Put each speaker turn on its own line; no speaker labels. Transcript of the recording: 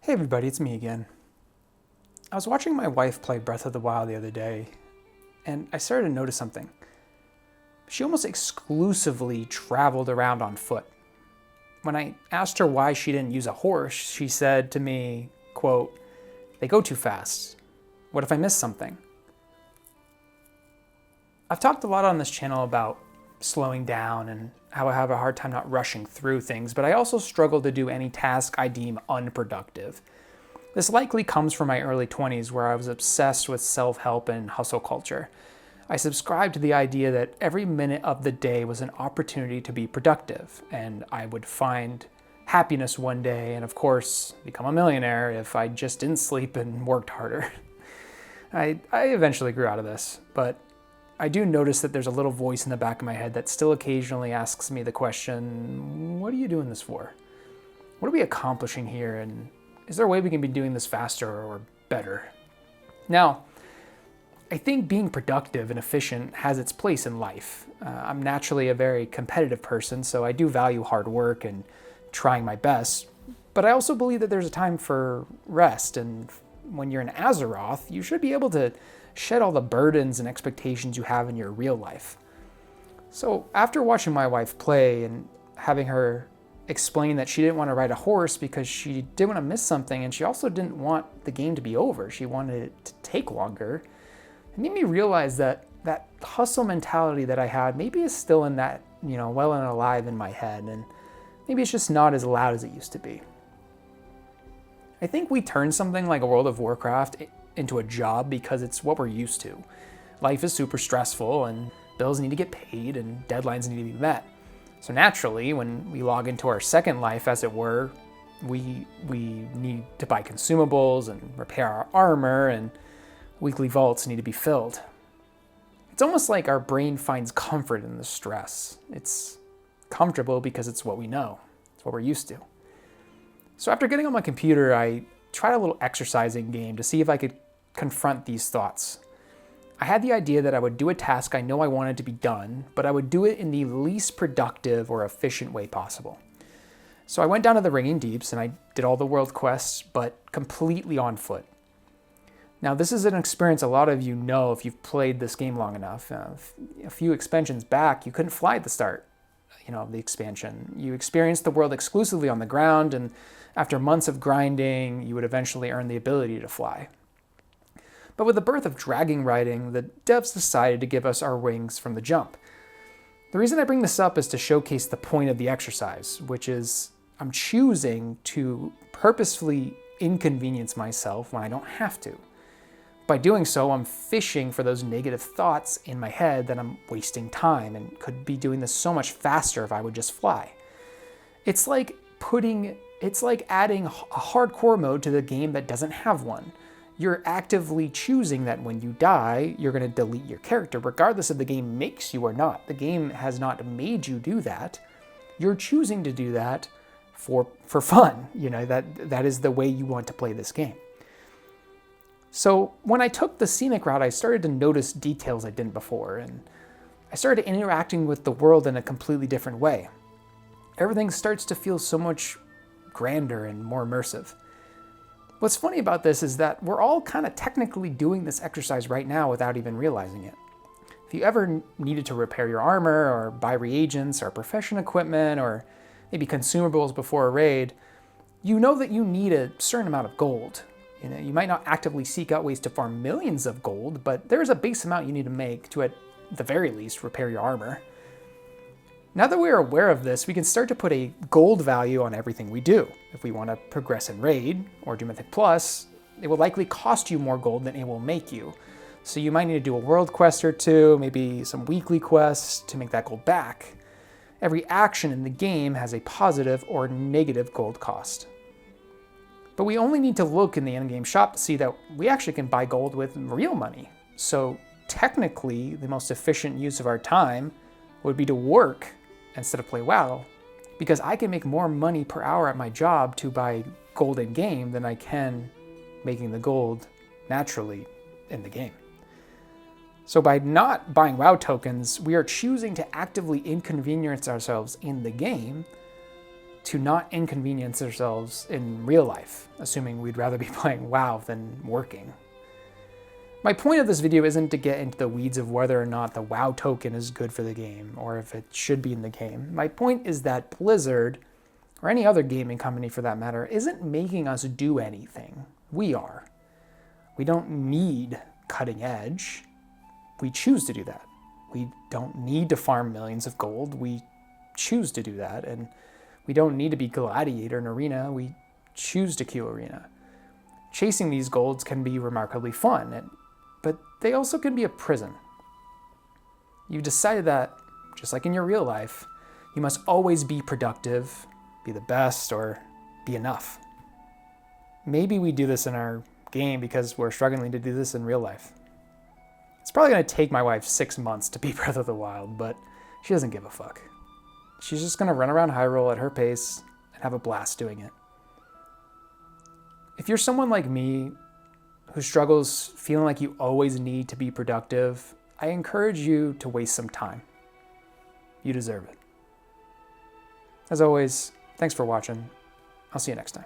Hey everybody, it's me again. I was watching my wife play Breath of the Wild the other day, and I started to notice something. She almost exclusively traveled around on foot. When I asked her why she didn't use a horse, she said to me, quote, "They go too fast. What if I miss something?" I've talked a lot on this channel about slowing down and how I have a hard time not rushing through things, but I also struggle to do any task I deem unproductive. This likely comes from my early 20s where I was obsessed with self-help and hustle culture. I subscribed to the idea that every minute of the day was an opportunity to be productive, and I would find happiness one day and, of course, become a millionaire if I just didn't sleep and worked harder. I eventually grew out of this, but I do notice that there's a little voice in the back of my head that still occasionally asks me the question, what are you doing this for? What are we accomplishing here? And is there a way we can be doing this faster or better? Now, I think being productive and efficient has its place in life. I'm naturally a very competitive person, so I do value hard work and trying my best. But I also believe that there's a time for rest, and when you're an Azeroth, you should be able to shed all the burdens and expectations you have in your real life. So after watching my wife play and having her explain that she didn't want to ride a horse because she didn't want to miss something, and she also didn't want the game to be over, she wanted it to take longer, it made me realize that that hustle mentality that I had maybe is still in that, well and alive in my head, and maybe it's just not as loud as it used to be. I think we turn something like a World of Warcraft into a job because it's what we're used to. Life is super stressful and bills need to get paid and deadlines need to be met. So naturally, when we log into our second life, as it were, we need to buy consumables and repair our armor, and weekly vaults need to be filled. It's almost like our brain finds comfort in the stress. It's comfortable because it's what we know. It's what we're used to. So after getting on my computer, I tried a little exercising game to see if I could confront these thoughts. I had the idea that I would do a task I know I wanted to be done, but I would do it in the least productive or efficient way possible. So I went down to the Ringing Deeps and I did all the world quests, but completely on foot. Now this is an experience a lot of you know if you've played this game long enough. A few expansions back, you couldn't fly at the start, of the expansion. You experienced the world exclusively on the ground, and after months of grinding, you would eventually earn the ability to fly. But with the birth of dragon riding, the devs decided to give us our wings from the jump. The reason I bring this up is to showcase the point of the exercise, which is I'm choosing to purposefully inconvenience myself when I don't have to. By doing so, I'm fishing for those negative thoughts in my head that I'm wasting time and could be doing this so much faster if I would just fly. It's like adding a hardcore mode to the game that doesn't have one. You're actively choosing that when you die, you're going to delete your character, regardless if the game makes you or not. The game has not made you do that. You're choosing to do that for fun. That is the way you want to play this game. So when I took the scenic route, I started to notice details I didn't before, and I started interacting with the world in a completely different way. Everything starts to feel so much grander and more immersive. What's funny about this is that we're all kind of technically doing this exercise right now without even realizing it. If you ever needed to repair your armor or buy reagents or profession equipment or maybe consumables before a raid, you know that you need a certain amount of gold. You might not actively seek out ways to farm millions of gold, but there's a base amount you need to make to, at the very least, repair your armor. Now that we are aware of this, we can start to put a gold value on everything we do. If we want to progress in Raid or do Mythic Plus, it will likely cost you more gold than it will make you. So you might need to do a world quest or two, maybe some weekly quests to make that gold back. Every action in the game has a positive or negative gold cost. But we only need to look in the in-game shop to see that we actually can buy gold with real money. So technically, the most efficient use of our time would be to work instead of play WoW, because I can make more money per hour at my job to buy gold in game than I can making the gold naturally in the game. So by not buying WoW tokens, we are choosing to actively inconvenience ourselves in the game to not inconvenience ourselves in real life, assuming we'd rather be playing WoW than working. My point of this video isn't to get into the weeds of whether or not the WoW token is good for the game, or if it should be in the game. My point is that Blizzard, or any other gaming company for that matter, isn't making us do anything. We are. We don't need cutting edge. We choose to do that. We don't need to farm millions of gold. We choose to do that. And we don't need to be gladiator in arena. We choose to queue arena. Chasing these golds can be remarkably fun, but they also can be a prison. You've decided that, just like in your real life, you must always be productive, be the best, or be enough. Maybe we do this in our game because we're struggling to do this in real life. It's probably going to take my wife 6 months to beat Breath of the Wild, but she doesn't give a fuck. She's just going to run around Hyrule at her pace and have a blast doing it. If you're someone like me who struggles feeling like you always need to be productive, I encourage you to waste some time. You deserve it. As always, thanks for watching. I'll see you next time.